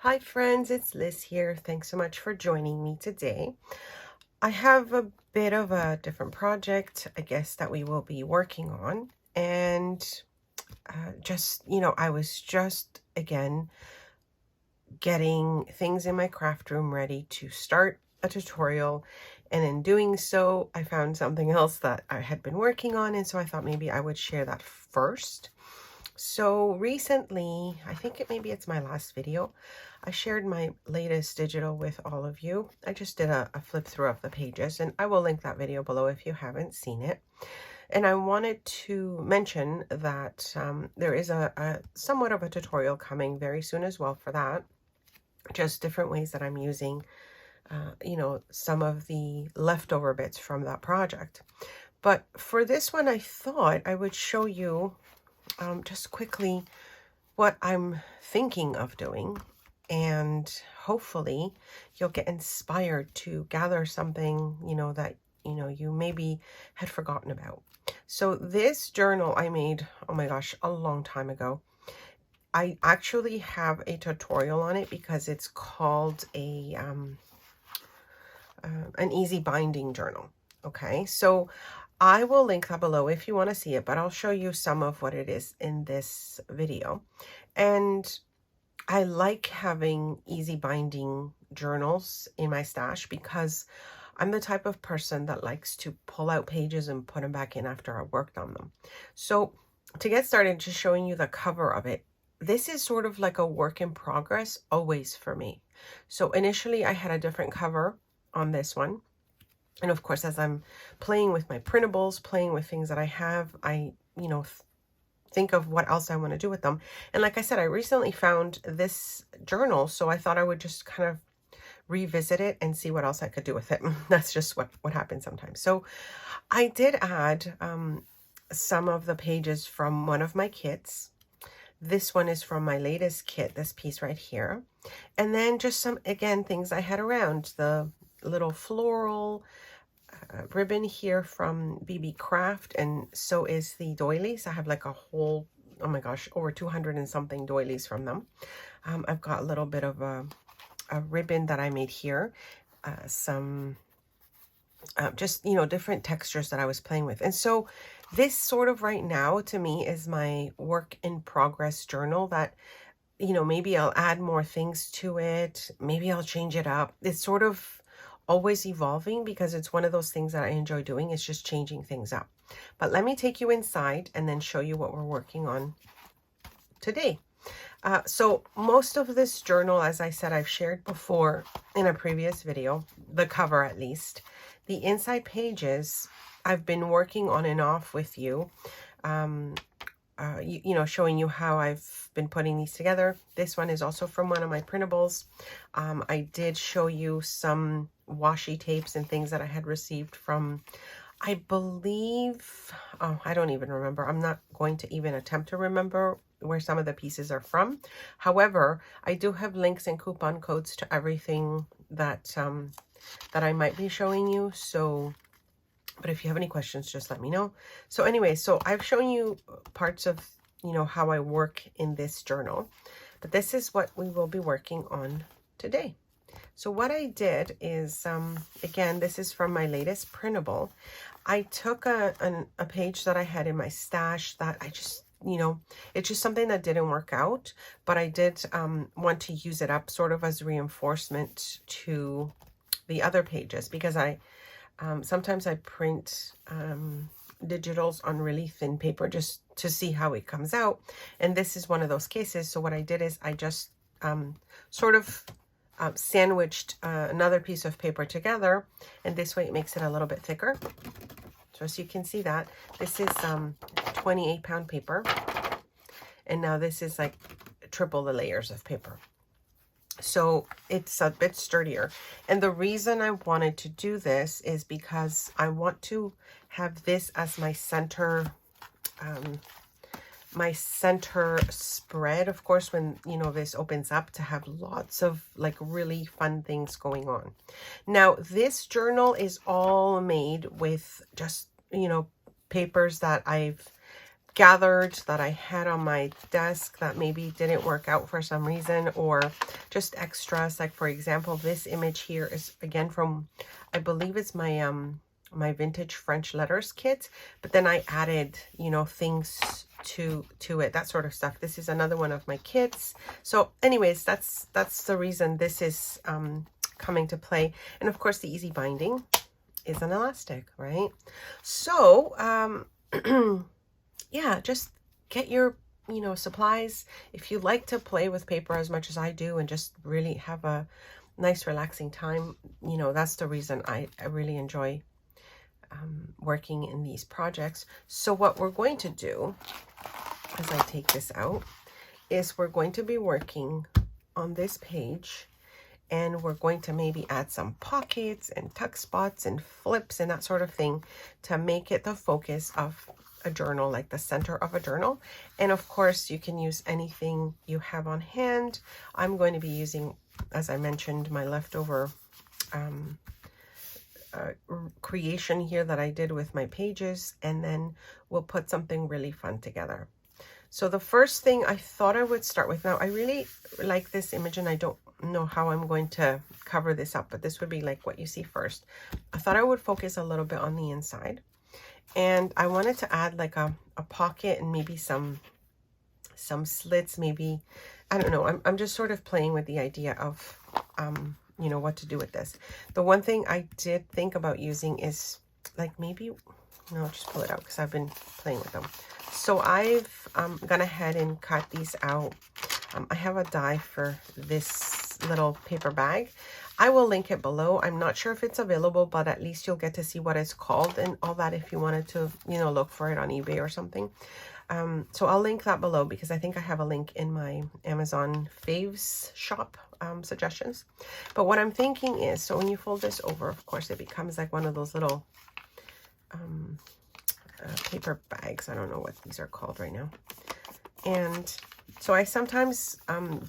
Hi friends, it's Liz here. Thanks so much for joining me today. I have a bit of a different project, I guess, that we will be working on. And I was just, again, getting things in my craft room ready to start a tutorial. And in doing so, I found something else that I had been working on. And so I thought maybe I would share that first. So recently, I think maybe it's my last video, I shared my latest digital with all of you. I just did a flip through of the pages, and I will link that video below if you haven't seen it. And I wanted to mention that there is a somewhat of a tutorial coming very soon as well for that. Just different ways that I'm using, some of the leftover bits from that project. But for this one, I thought I would show you just quickly what I'm thinking of doing, and hopefully you'll get inspired to gather something, that, you maybe had forgotten about. So this journal I made, oh my gosh, a long time ago. I actually have a tutorial on it because it's called an easy binding journal. Okay, so I will link that below if you want to see it, but I'll show you some of what it is in this video. And I like having easy binding journals in my stash because I'm the type of person that likes to pull out pages and put them back in after I worked on them. So to get started, just showing you the cover of it. This is sort of like a work in progress always for me. So initially I had a different cover on this one. And of course, as I'm playing with my printables, playing with things that I have, I, think of what else I want to do with them. And like I said, I recently found this journal, so I thought I would just kind of revisit it and see what else I could do with it. That's just what happens sometimes. So I did add some of the pages from one of my kits. This one is from my latest kit, this piece right here. And then just some, again, things I had around. The little floral ribbon here from BB Craft, and so is the doilies. I have like a whole, oh my gosh, over 200 and something doilies from them. I've got a little bit of a ribbon that I made here, some just, different textures that I was playing with. And so this sort of right now to me is my work in progress journal that, maybe I'll add more things to it. Maybe I'll change it up. It's sort of always evolving because it's one of those things that I enjoy doing. It's just changing things up. But let me take you inside and then show you what we're working on today. So most of this journal, as I said, I've shared before in a previous video, the cover at least. The inside pages, I've been working on and off with you, showing you how I've been putting these together. This one is also from one of my printables. I did show you some washi tapes and things that I had received from, I believe, oh, I don't even remember. I'm not going to even attempt to remember where some of the pieces are from. However, I do have links and coupon codes to everything that that I might be showing you. So, but if you have any questions, just let me know. So anyway, so I've shown you parts of, how I work in this journal, but this is what we will be working on today. So what I did is, again, this is from my latest printable. I took a page that I had in my stash that I just, it's just something that didn't work out, but I did want to use it up sort of as reinforcement to the other pages, because I sometimes I print digitals on really thin paper just to see how it comes out. And this is one of those cases. So what I did is I just sort of sandwiched another piece of paper together, and this way it makes it a little bit thicker. So as you can see that, this is 28-pound paper, and now this is like triple the layers of paper. So it's a bit sturdier. And the reason I wanted to do this is because I want to have this as my center spread, of course, when, this opens up, to have lots of like really fun things going on. Now, this journal is all made with just, papers that I've gathered that I had on my desk that maybe didn't work out for some reason, or just extras. Like, for example, this image here is again from, I believe it's my my vintage French letters kit, but then I added, you know, things to it, that sort of stuff. This is another one of my kits. So anyways, that's the reason this is coming to play. And of course the easy binding is an elastic, right? So yeah, just get your, you know, supplies. If you like to play with paper as much as I do and just really have a nice relaxing time, you know, that's the reason I really enjoy working in these projects. So what we're going to do, as I take this out, is we're going to be working on this page, and we're going to maybe add some pockets and tuck spots and flips and that sort of thing to make it the focus of a journal, like the center of a journal. And of course you can use anything you have on hand. I'm going to be using, as I mentioned, my leftover creation here that I did with my pages, and then we'll put something really fun together. So the first thing I thought I would start with, now I really like this image and I don't know how I'm going to cover this up, but this would be like what you see first. I thought I would focus a little bit on the inside, and I wanted to add like a pocket and maybe some slits, maybe, I don't know. I'm just sort of playing with the idea of you know, what to do with this. The one thing I did think about using is like maybe, no, just pull it out because I've been playing with them. So I've gone ahead and cut these out. I have a die for this little paper bag. I will link it below. I'm not sure if it's available, but at least you'll get to see what it's called and all that if you wanted to, you know, look for it on eBay or something. So I'll link that below because I think I have a link in my Amazon faves shop suggestions. But what I'm thinking is, so when you fold this over, of course, it becomes like one of those little paper bags. I don't know what these are called right now. And so I sometimes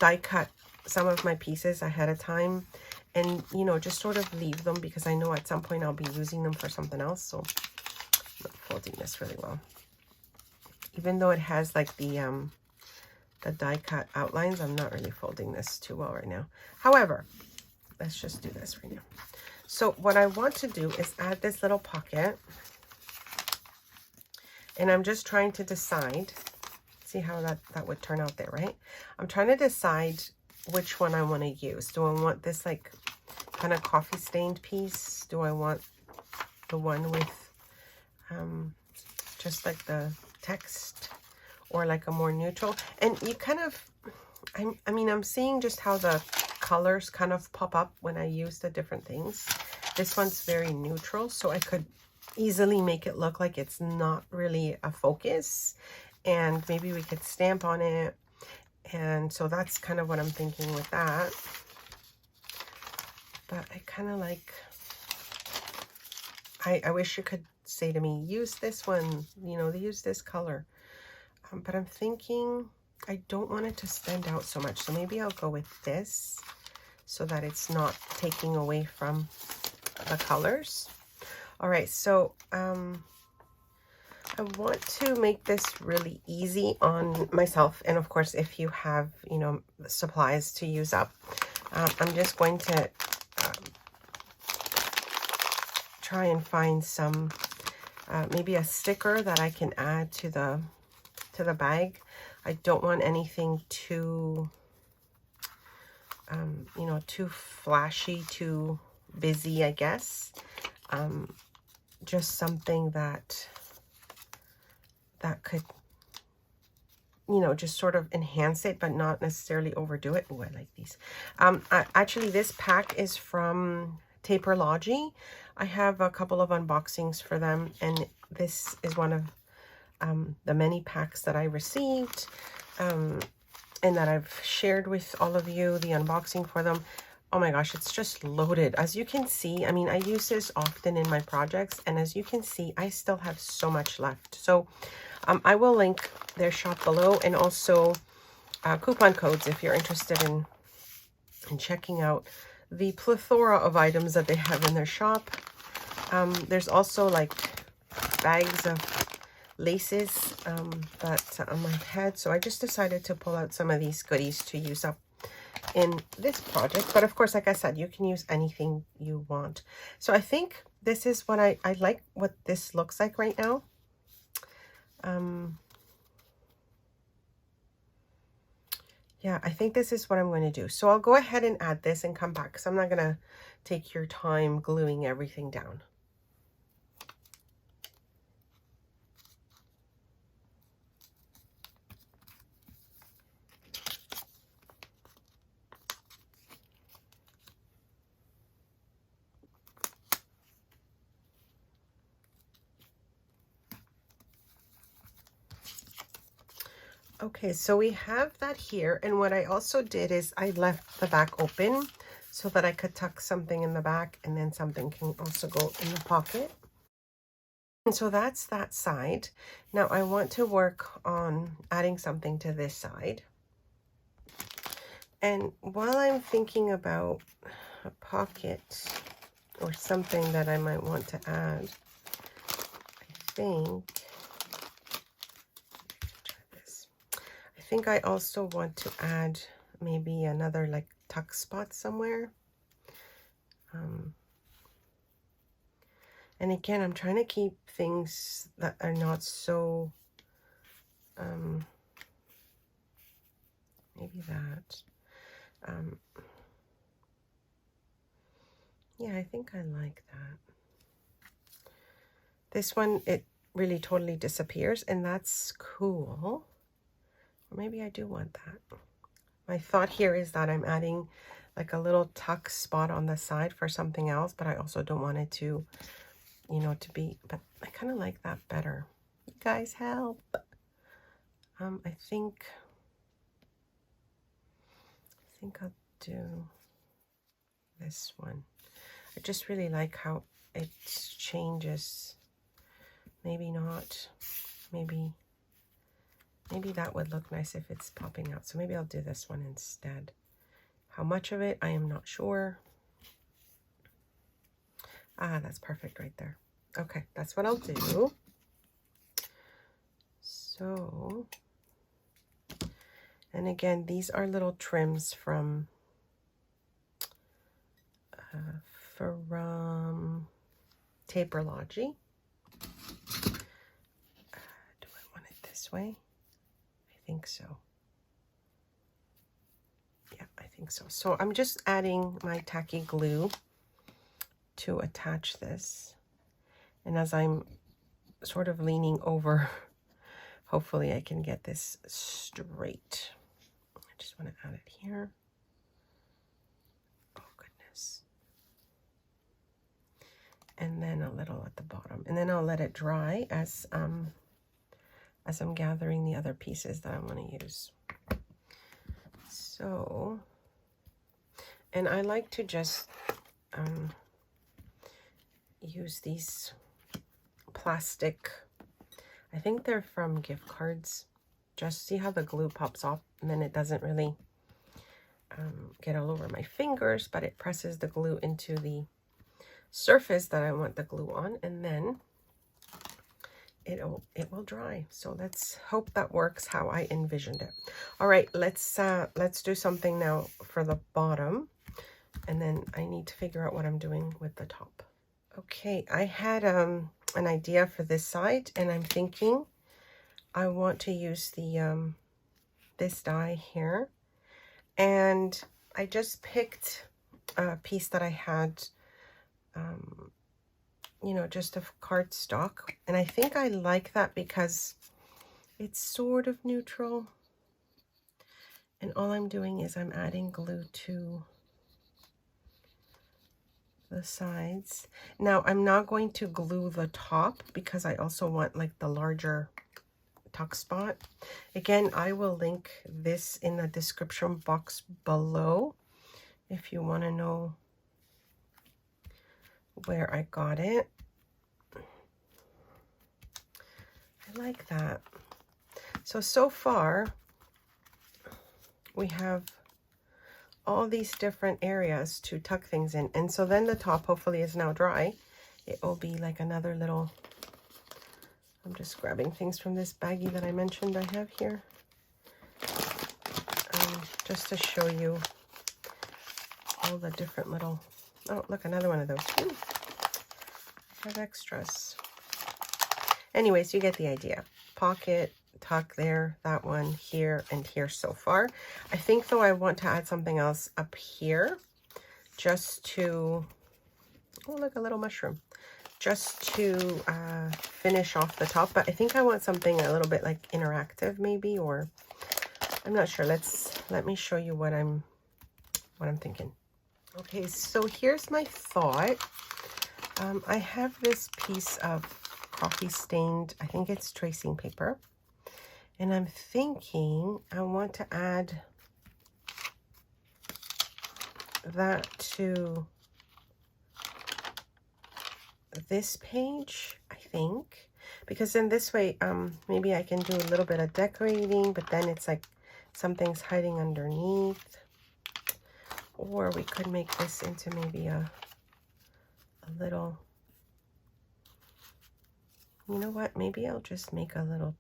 die cut some of my pieces ahead of time and, you know, just sort of leave them because I know at some point I'll be using them for something else. So I'm not folding this really well. Even though it has like the die cut outlines, I'm not really folding this too well right now. However, let's just do this right now. So what I want to do is add this little pocket, and I'm just trying to decide, see how that would turn out there, right? I'm trying to decide which one I want to use. Do I want this like kind of coffee stained piece? Do I want the one with just like the text, or like a more neutral? And you kind of, I mean, I'm seeing just how the colors kind of pop up when I use the different things. This one's very neutral, so I could easily make it look like it's not really a focus, and maybe we could stamp on it. And so that's kind of what I'm thinking with that. But I kind of like, I wish you could say to me, use this one, you know, use this color. But I'm thinking I don't want it to stand out so much. So maybe I'll go with this so that it's not taking away from the colors. All right, so I want to make this really easy on myself. And of course, if you have, you know, supplies to use up, I'm just going to try and find some, maybe a sticker that I can add to the bag. I don't want anything too, you know, too flashy, too busy, I guess. Just something that could, you know, just sort of enhance it, but not necessarily overdo it. Oh, I like these. Actually, this pack is from Taperlogy. I have a couple of unboxings for them, and this is one of the many packs that I received, and that I've shared with all of you, the unboxing for them. Oh my gosh, it's just loaded. As you can see, I mean, I use this often in my projects, and as you can see, I still have so much left. So I will link their shop below, and also coupon codes if you're interested in checking out the plethora of items that they have in their shop. There's also like bags of laces that on my head. So I just decided to pull out some of these goodies to use up in this project. But of course, like I said, you can use anything you want. So I think this is what I like what this looks like right now. Yeah, I think this is what I'm going to do. So I'll go ahead and add this and come back because I'm not going to take your time gluing everything down. Okay, so we have that here. And what I also did is I left the back open so that I could tuck something in the back and then something can also go in the pocket. And so that's that side. Now I want to work on adding something to this side. And while I'm thinking about a pocket or something that I might want to add, I think I also want to add maybe another like tuck spot somewhere. And again, I'm trying to keep things that are not so, maybe that. Yeah, I think I like that. This one, it really totally disappears, and that's cool. Or maybe I do want that. My thought here is that I'm adding like a little tuck spot on the side for something else, but I also don't want it to, you know, to be, but I kind of like that better. You guys help. I think I'll do this one. I just really like how it changes. Maybe not. Maybe that would look nice if it's popping out. So maybe I'll do this one instead. How much of it, I am not sure. Ah, that's perfect right there. Okay, that's what I'll do. So, and again, these are little trims from Taperlogy. Do I want it this way? I think so. Yeah, I think so. So I'm just adding my tacky glue to attach this. And as I'm sort of leaning over, hopefully I can get this straight. I just want to add it here. Oh, goodness. And then a little at the bottom. And then I'll let it dry as I'm gathering the other pieces that I want to use. So, and I like to just use these plastic, I think they're from gift cards. Just see how the glue pops off, and then it doesn't really get all over my fingers, but it presses the glue into the surface that I want the glue on, and then it will dry. So let's hope that works how I envisioned it. All right, let's do something now for the bottom, and then I need to figure out what I'm doing with the top. Okay, I had an idea for this side, and I'm thinking I want to use the this die here, and I just picked a piece that I had, you know, just of cardstock, and I think I like that because it's sort of neutral, and all I'm doing is I'm adding glue to the sides. Now I'm not going to glue the top because I also want like the larger tuck spot. Again, I will link this in the description box below if you want to know where I got it. I like that. So far we have all these different areas to tuck things in, and so then the top hopefully is now dry. It will be like another little I'm just grabbing things from this baggie that I mentioned I have here. Just to show you all the different little, oh, look, another one of those. Ooh, I have extras. Anyways, you get the idea. Pocket, tuck there, that one, here, and here so far. I think, though, I want to add something else up here just to, oh, look, a little mushroom. Just to finish off the top. But I think I want something a little bit like interactive maybe, or I'm not sure. Let me show you what I'm thinking. Okay, so here's my thought. I have this piece of coffee stained, I think it's tracing paper, and I'm thinking I want to add that to this page, I think, because in this way maybe I can do a little bit of decorating, but then it's like something's hiding underneath. Or we could make this into maybe a little, you know what, maybe I'll just make a little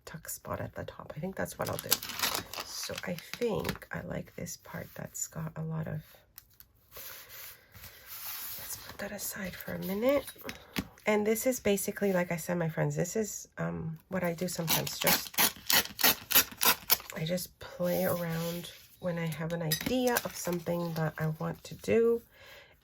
tuck spot at the top. I think that's what I'll do. So I think I like this part that's got a lot of, let's put that aside for a minute. And this is basically, like I said, my friends, this is what I do sometimes. I just play around when I have an idea of something that I want to do.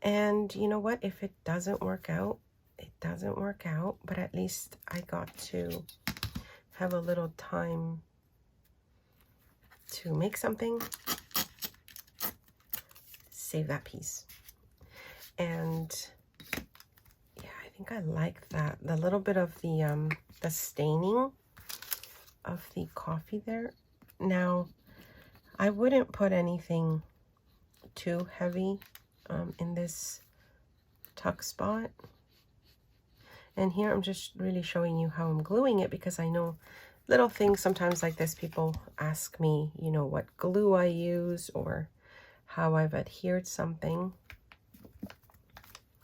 And you know what? If it doesn't work out, it doesn't work out. But at least I got to have a little time to make something, save that piece. And yeah, I think I like that. The little bit of the staining of the coffee there. Now, I wouldn't put anything too heavy in this tuck spot. And here I'm just really showing you how I'm gluing it, because I know little things sometimes like this, people ask me, you know, what glue I use or how I've adhered something.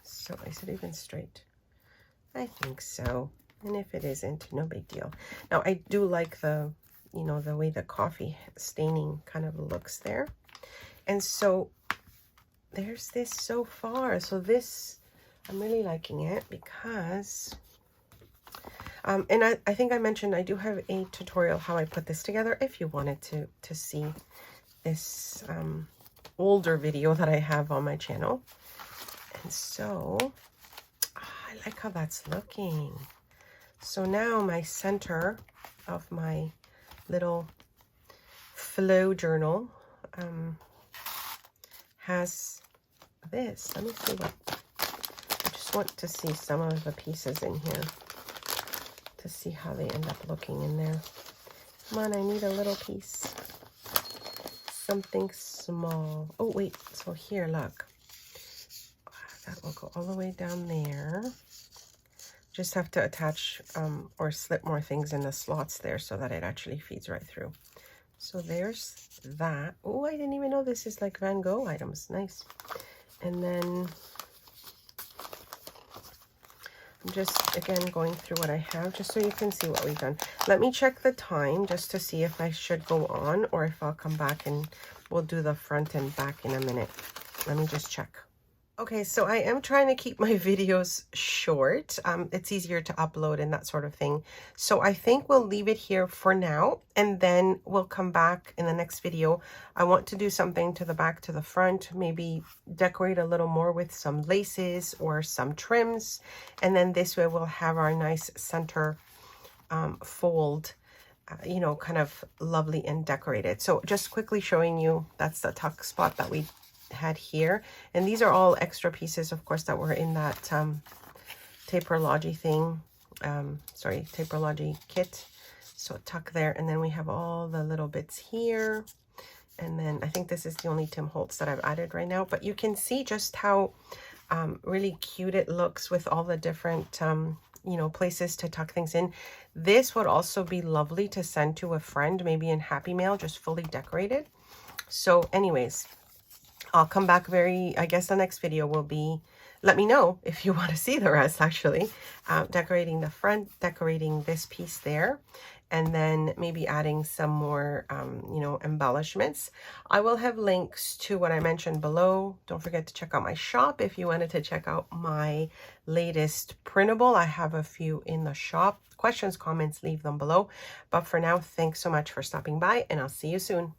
So is it even straight? I think so. And if it isn't, no big deal. Now I do like the, you know, the way the coffee staining kind of looks there. And so there's this so far. So this, I'm really liking it because, and I think I mentioned I do have a tutorial how I put this together if you wanted to see this older video that I have on my channel. And so I like how that's looking. So now my center of my little flow journal has this. Let me see what, I just want to see some of the pieces in here to see how they end up looking in there. Come on, I need a little piece. Something small. Oh, wait. So here, look. That will go all the way down there. Just have to attach or slip more things in the slots there so that it actually feeds right through. So there's that. Oh, I didn't even know this is like Van Gogh items. Nice. And then I'm just, again, going through what I have just so you can see what we've done. Let me check the time just to see if I should go on or if I'll come back and we'll do the front and back in a minute. Let me just check. Okay, so I am trying to keep my videos short. It's easier to upload and that sort of thing. So I think we'll leave it here for now, and then we'll come back in the next video. I want to do something to the back, to the front, maybe decorate a little more with some laces or some trims. And then this way we'll have our nice center fold, you know, kind of lovely and decorated. So just quickly showing you, that's the tuck spot that we had here, and these are all extra pieces, of course, that were in that Taperlogy thing, Taperlogy kit. So tuck there, and then we have all the little bits here, and then I think this is the only Tim Holtz that I've added right now, but you can see just how really cute it looks with all the different you know, places to tuck things in. This would also be lovely to send to a friend, maybe in Happy Mail, just fully decorated. So anyways, I'll come back I guess the next video will be, let me know if you want to see the rest actually. Decorating the front, decorating this piece there, and then maybe adding some more, you know, embellishments. I will have links to what I mentioned below. Don't forget to check out my shop if you wanted to check out my latest printable. I have a few in the shop. Questions, comments, leave them below. But for now, thanks so much for stopping by, and I'll see you soon.